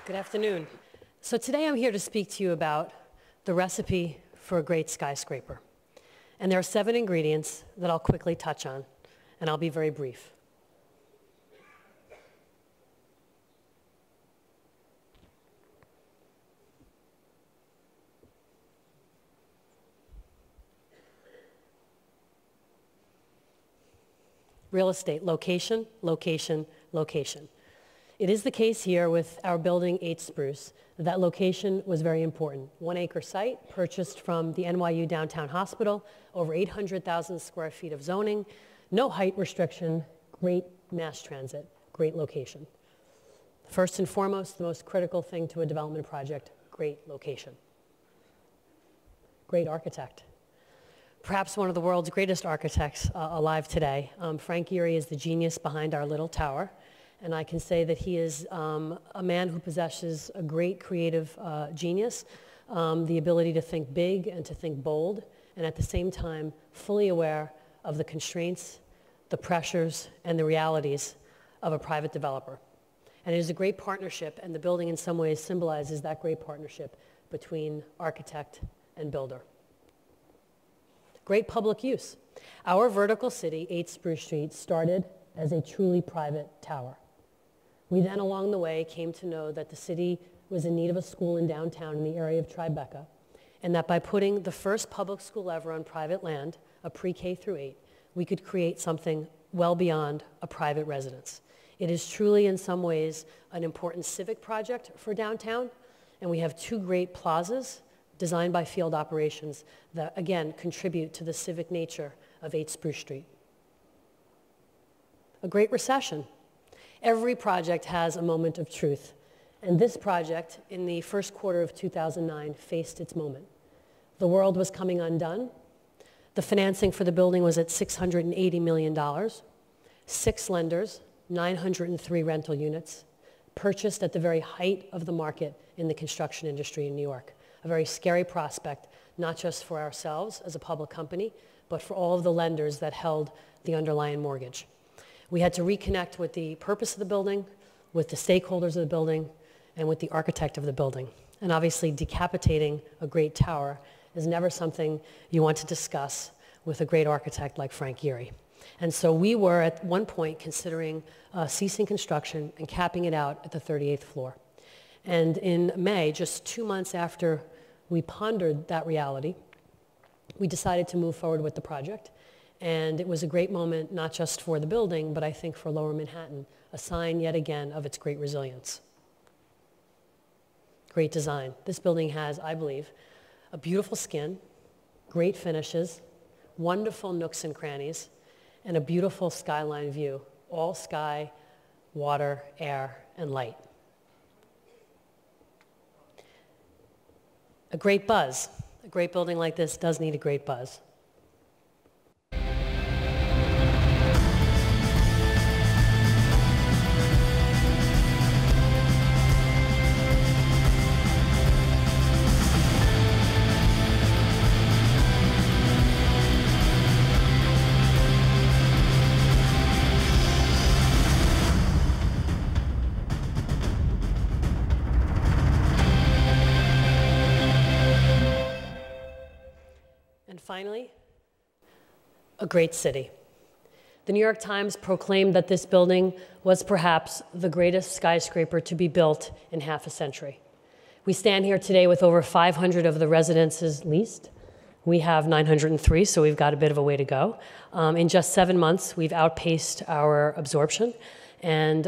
Good afternoon. So today I'm here to speak to you about the recipe for a great skyscraper. And there are 7 ingredients that I'll quickly touch on, and I'll be very brief. Real estate, location, location, location. It is the case here with our building 8 Spruce that location was very important. 1-acre site purchased from the NYU Downtown Hospital, over 800,000 square feet of zoning, no height restriction, great mass transit, great location. First and foremost, the most critical thing to a development project, great location. Great architect. Perhaps one of the world's greatest architects alive today. Frank Gehry is the genius behind our little tower. And I can say that he is a man who possesses a great creative genius, the ability to think big and to think bold, and at the same time, fully aware of the constraints, the pressures, and the realities of a private developer. And it is a great partnership, and the building in some ways symbolizes that great partnership between architect and builder. Great public use. Our vertical city, 8 Spruce Street, started as a truly private tower. We then, along the way, came to know that the city was in need of a school in downtown in the area of Tribeca, and that by putting the first public school ever on private land, a pre-K through 8, we could create something well beyond a private residence. It is truly, in some ways, an important civic project for downtown, and we have 2 great plazas designed by field operations that, again, contribute to the civic nature of 8 Spruce Street. A Great Recession. Every project has a moment of truth, and this project, in the first quarter of 2009, faced its moment. The world was coming undone. The financing for the building was at $680 million, 6 lenders, 903 rental units, purchased at the very height of the market in the construction industry in New York. A very scary prospect, not just for ourselves as a public company, but for all of the lenders that held the underlying mortgage. We had to reconnect with the purpose of the building, with the stakeholders of the building, and with the architect of the building. And obviously, decapitating a great tower is never something you want to discuss with a great architect like Frank Gehry. And so we were at one point considering ceasing construction and capping it out at the 38th floor. And in May, just 2 months after we pondered that reality, we decided to move forward with the project. And it was a great moment, not just for the building, but I think for Lower Manhattan, a sign yet again of its great resilience. Great design. This building has, I believe, a beautiful skin, great finishes, wonderful nooks and crannies, and a beautiful skyline view, all sky, water, air, and light. A great buzz. A great building like this does need a great buzz. Finally, a great city. The New York Times proclaimed that this building was perhaps the greatest skyscraper to be built in half a century. We stand here today with over 500 of the residences leased. We have 903, so we've got a bit of a way to go. In just 7 months, we've outpaced our absorption, and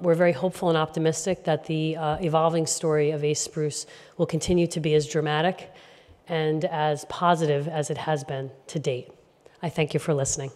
we're very hopeful and optimistic that the evolving story of 8 Spruce will continue to be as dramatic and as positive as it has been to date. I thank you for listening.